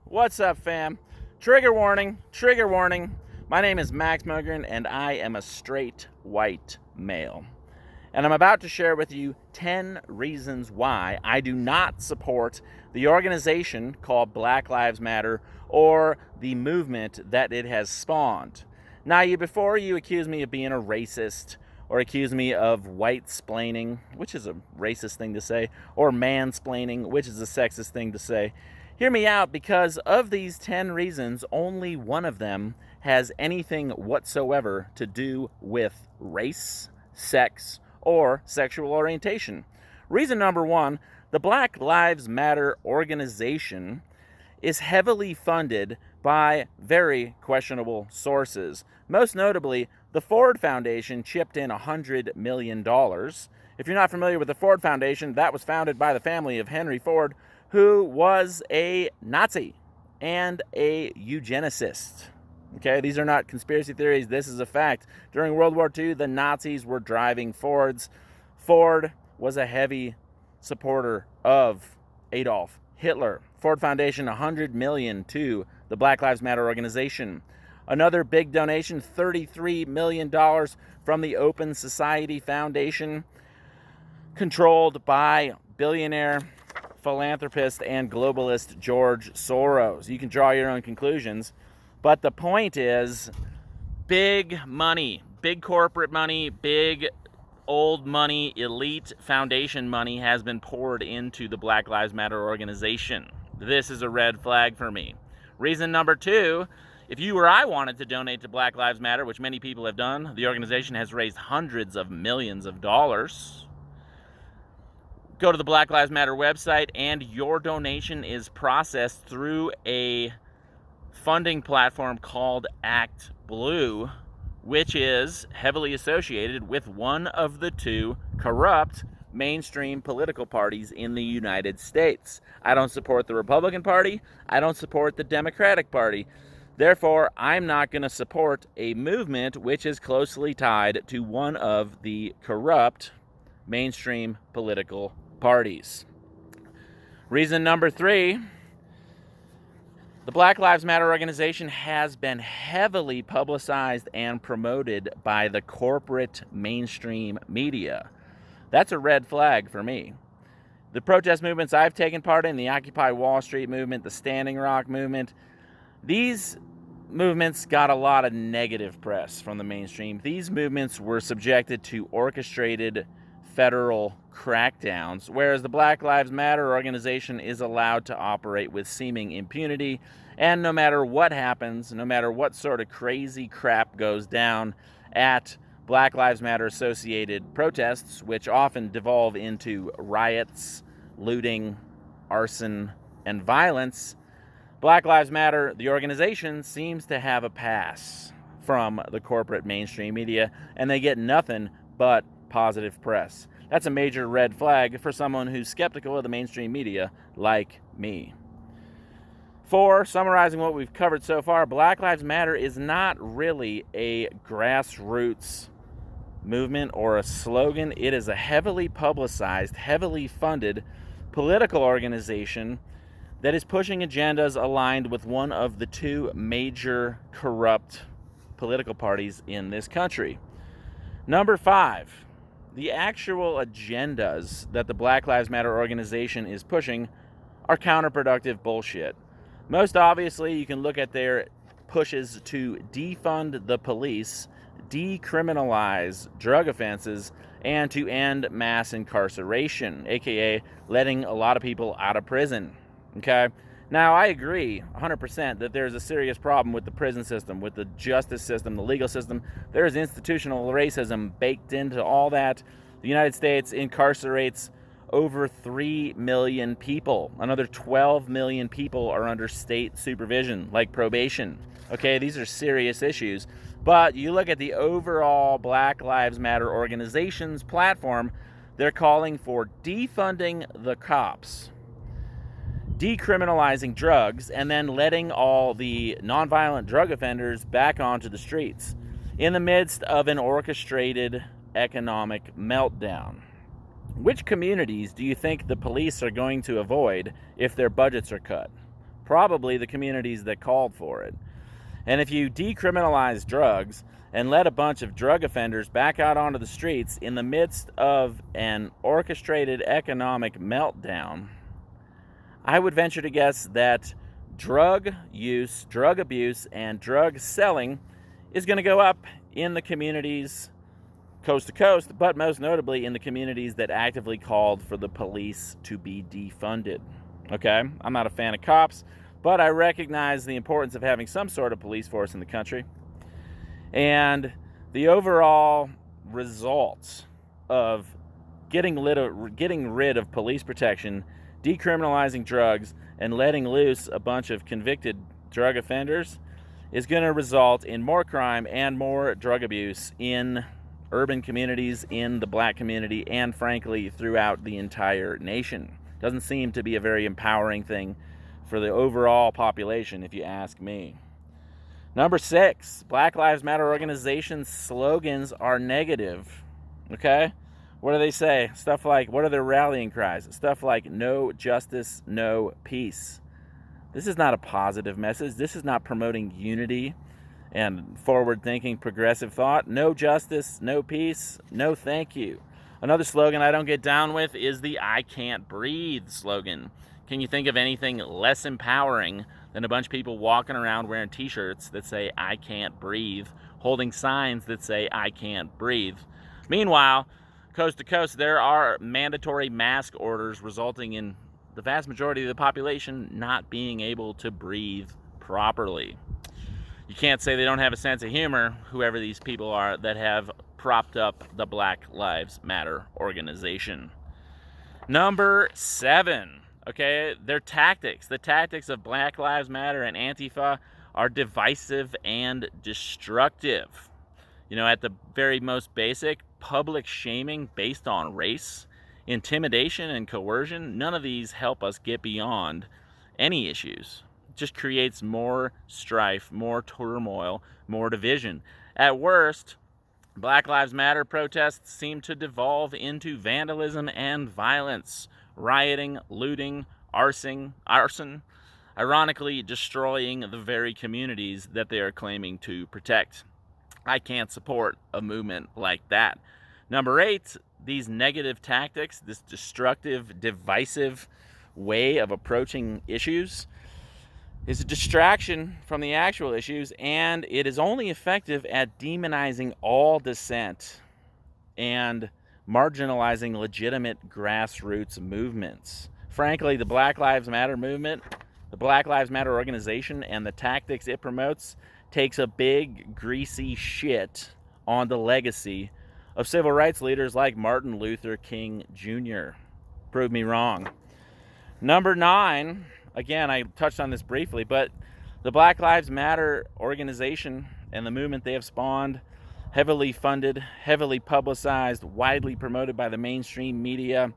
What's up, fam? Trigger warning, trigger warning. My name is Max Mogren, and I am a straight white male. And I'm about to share with you 10 reasons why I do not support the organization called Black Lives Matter or the movement that it has spawned. Now, before you accuse me of being a racist or accuse me of white-splaining, which is a racist thing to say, or mansplaining, which is a sexist thing to say, hear me out, because of these 10 reasons, only one of them has anything whatsoever to do with race, sex, or sexual orientation. Reason number one, the Black Lives Matter organization is heavily funded by very questionable sources. Most notably, the Ford Foundation chipped in $100 million. If you're not familiar with the Ford Foundation, that was founded by the family of Henry Ford, who was a Nazi and a eugenicist. Okay, these are not conspiracy theories. This is a fact. During World War II, the Nazis were driving Fords. Ford was a heavy supporter of Adolf Hitler. Ford Foundation, $100 million to the Black Lives Matter organization. Another big donation, $33 million from the Open Society Foundation, controlled by billionaire, philanthropist, and globalist George Soros. You can draw your own conclusions, but the point is, big money, big corporate money, big old money, elite foundation money has been poured into the Black Lives Matter organization. This is a red flag for me. Reason number two, if you or I wanted to donate to Black Lives Matter, which many people have done, the organization has raised hundreds of millions of dollars. Go to the Black Lives Matter website, and your donation is processed through a funding platform called Act Blue, which is heavily associated with one of the two corrupt mainstream political parties in the United States. I don't support the Republican Party. I don't support the Democratic Party. Therefore, I'm not going to support a movement which is closely tied to one of the corrupt mainstream political parties. Reason number three, the Black Lives Matter organization has been heavily publicized and promoted by the corporate mainstream media. That's a red flag for me. The protest movements I've taken part in, the Occupy Wall Street movement, the Standing Rock movement, these movements got a lot of negative press from the mainstream. These movements were subjected to orchestrated federal crackdowns, whereas the Black Lives Matter organization is allowed to operate with seeming impunity, and no matter what happens, no matter what sort of crazy crap goes down at Black Lives Matter associated protests, which often devolve into riots, looting, arson, and violence, Black Lives Matter, the organization, seems to have a pass from the corporate mainstream media, and they get nothing but positive press. That's a major red flag for someone who's skeptical of the mainstream media like me. 4, summarizing what we've covered so far, Black Lives Matter is not really a grassroots movement or a slogan. It is a heavily publicized, heavily funded political organization that is pushing agendas aligned with one of the two major corrupt political parties in this country. Number 5, the actual agendas that the Black Lives Matter organization is pushing are counterproductive bullshit. Most obviously, you can look at their pushes to defund the police, decriminalize drug offenses, and to end mass incarceration, aka letting a lot of people out of prison. Okay? Now, I agree 100% that there's a serious problem with the prison system, with the justice system, the legal system. There is institutional racism baked into all that. The United States incarcerates over 3 million people. Another 12 million people are under state supervision, like probation. Okay, these are serious issues. But you look at the overall Black Lives Matter organization's platform, they're calling for defunding the cops, decriminalizing drugs, and then letting all the nonviolent drug offenders back onto the streets in the midst of an orchestrated economic meltdown. Which communities do you think the police are going to avoid if their budgets are cut? probably the communities that called for it. And if you decriminalize drugs and let a bunch of drug offenders back out onto the streets in the midst of an orchestrated economic meltdown, I would venture to guess that drug use, drug abuse, and drug selling is going to go up in the communities coast to coast, but most notably in the communities that actively called for the police to be defunded. Okay? I'm not a fan of cops, but I recognize the importance of having some sort of police force in the country. And the overall results of getting rid of police protection, decriminalizing drugs, and letting loose a bunch of convicted drug offenders is going to result in more crime and more drug abuse in urban communities, in the black community, and frankly throughout the entire nation. Doesn't seem to be a very empowering thing for the overall population, if you ask me. Number 6, Black Lives Matter organizations' slogans are negative. Okay? What do they say? Stuff like, what are their rallying cries? Stuff like, no justice, no peace. This is not a positive message. This is not promoting unity and forward-thinking progressive thought. No justice, no peace, no thank you. Another slogan I don't get down with is the I can't breathe slogan. Can you think of anything less empowering than a bunch of people walking around wearing t-shirts that say I can't breathe, holding signs that say I can't breathe? Meanwhile, coast to coast, there are mandatory mask orders resulting in the vast majority of the population not being able to breathe properly. You can't say they don't have a sense of humor, whoever these people are that have propped up the Black Lives Matter organization. Number 7, okay, their tactics. The tactics of Black Lives Matter and Antifa are divisive and destructive. You know, at the very most basic, public shaming based on race, intimidation and coercion, none of these help us get beyond any issues. It just creates more strife, more turmoil, more division. At worst, Black Lives Matter protests seem to devolve into vandalism and violence, rioting, looting, arson, ironically destroying the very communities that they are claiming to protect. I can't support a movement like that. Number 8, these negative tactics, this destructive, divisive way of approaching issues is a distraction from the actual issues, and it is only effective at demonizing all dissent and marginalizing legitimate grassroots movements. Frankly, the Black Lives Matter movement, the Black Lives Matter organization, and the tactics it promotes takes a big, greasy shit on the legacy of civil rights leaders like Martin Luther King Jr. Prove me wrong. Number 9, again, I touched on this briefly, but the Black Lives Matter organization and the movement they have spawned, heavily funded, heavily publicized, widely promoted by the mainstream media,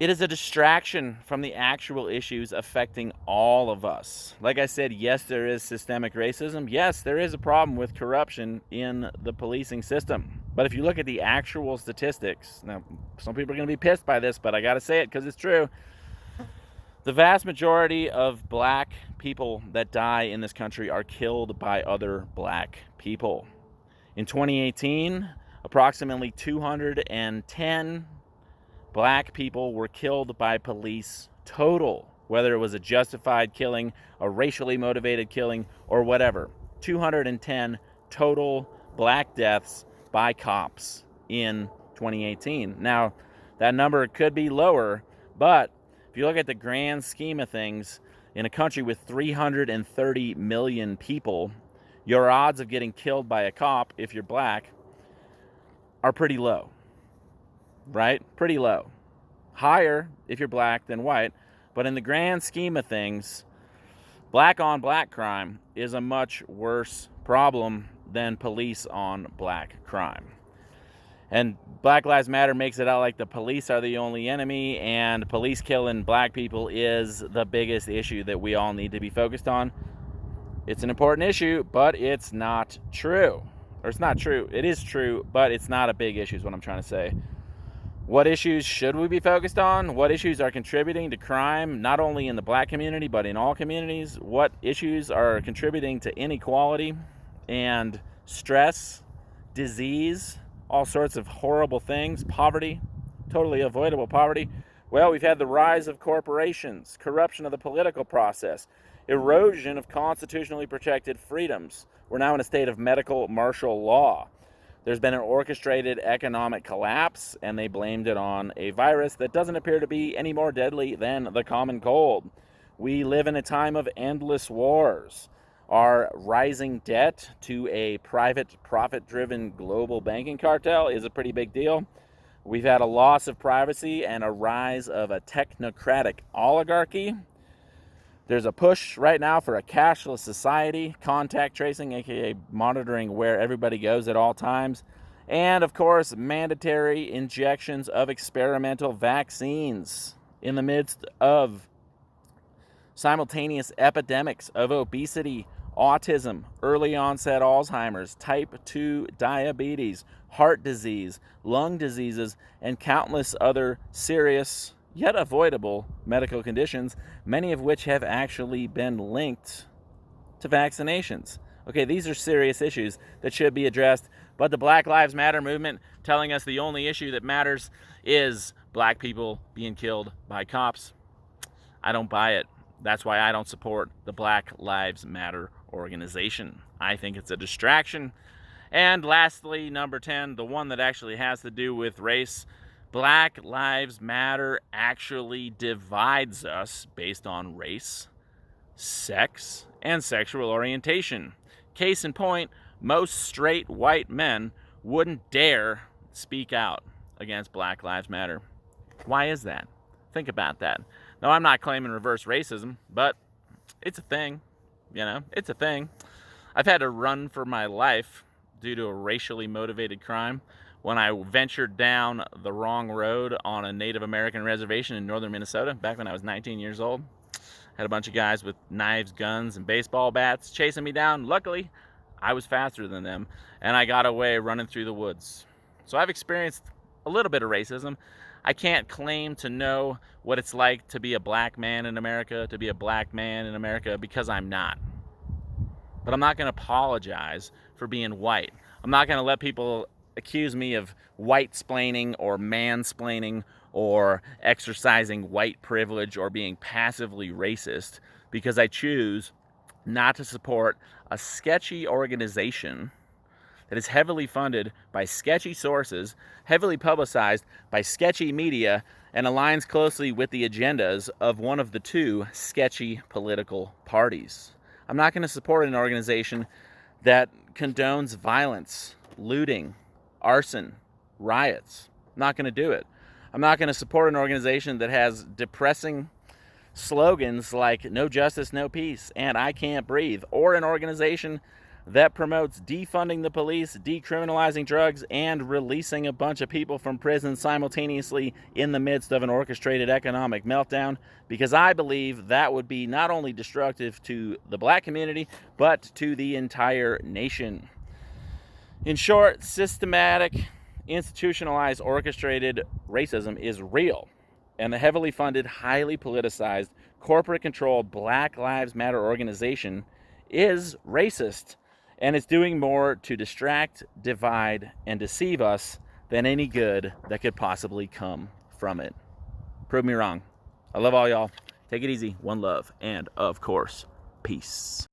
it is a distraction from the actual issues affecting all of us. Like I said, yes, there is systemic racism. Yes, there is a problem with corruption in the policing system. But if you look at the actual statistics, now some people are going to be pissed by this, but I got to say it because it's true. The vast majority of black people that die in this country are killed by other black people. In 2018, approximately 210 black people were killed by police total, whether it was a justified killing, a racially motivated killing, or whatever. 210 total black deaths by cops in 2018. Now, that number could be lower, but if you look at the grand scheme of things, in a country with 330 million people, your odds of getting killed by a cop, if you're black, are pretty low. Right? Pretty low. Higher if you're black than white, but in the grand scheme of things, black on black crime is a much worse problem than police on black crime. And Black Lives Matter makes it out like the police are the only enemy, and police killing black people is the biggest issue that we all need to be focused on. It's an important issue, but it's not true. Or it's not true. It is true, but it's not a big issue is what I'm trying to say. What issues should we be focused on? What issues are contributing to crime, not only in the black community, but in all communities? What issues are contributing to inequality and stress, disease, all sorts of horrible things, poverty, totally avoidable poverty? Well, we've had the rise of corporations, corruption of the political process, erosion of constitutionally protected freedoms. We're now in a state of medical martial law. There's been an orchestrated economic collapse, and they blamed it on a virus that doesn't appear to be any more deadly than the common cold. We live in a time of endless wars. Our rising debt to a private, profit-driven global banking cartel is a pretty big deal. We've had a loss of privacy and a rise of a technocratic oligarchy. There's a push right now for a cashless society, contact tracing, aka monitoring where everybody goes at all times, and of course, mandatory injections of experimental vaccines in the midst of simultaneous epidemics of obesity, autism, early onset Alzheimer's, type 2 diabetes, heart disease, lung diseases, and countless other serious yet avoidable medical conditions, many of which have actually been linked to vaccinations. Okay, these are serious issues that should be addressed, but the Black Lives Matter movement telling us the only issue that matters is black people being killed by cops. I don't buy it. That's why I don't support the Black Lives Matter organization. I think it's a distraction. And lastly, number 10, the one that actually has to do with race. Black Lives Matter actually divides us based on race, sex, and sexual orientation. Case in point, most straight white men wouldn't dare speak out against Black Lives Matter. Why is that? Think about that. No, I'm not claiming reverse racism, but it's a thing. It's a thing. I've had to run for my life due to a racially motivated crime when I ventured down the wrong road on a Native American reservation in northern Minnesota back when I was 19 years old. Had a bunch of guys with knives, guns, and baseball bats chasing me down. Luckily, I was faster than them, and I got away running through the woods. So I've experienced a little bit of racism. I can't claim to know what it's like to be a black man in America, because I'm not. But I'm not going to apologize for being white. I'm not going to let people accuse me of white-splaining or mansplaining or exercising white privilege or being passively racist because I choose not to support a sketchy organization that is heavily funded by sketchy sources, heavily publicized by sketchy media, and aligns closely with the agendas of one of the two sketchy political parties. I'm not going to support an organization that condones violence, looting, arson, riots. I'm not going to do it. I'm not going to support an organization that has depressing slogans like "No justice, no peace," and "I can't breathe," or an organization that promotes defunding the police, decriminalizing drugs, and releasing a bunch of people from prison simultaneously in the midst of an orchestrated economic meltdown, because I believe that would be not only destructive to the black community, but to the entire nation. In short, systematic, institutionalized, orchestrated racism is real, and the heavily funded, highly politicized, corporate-controlled Black Lives Matter organization is racist, and it's doing more to distract, divide, and deceive us than any good that could possibly come from it. Prove me wrong. I love all y'all. Take it easy. One love. And, of course, peace.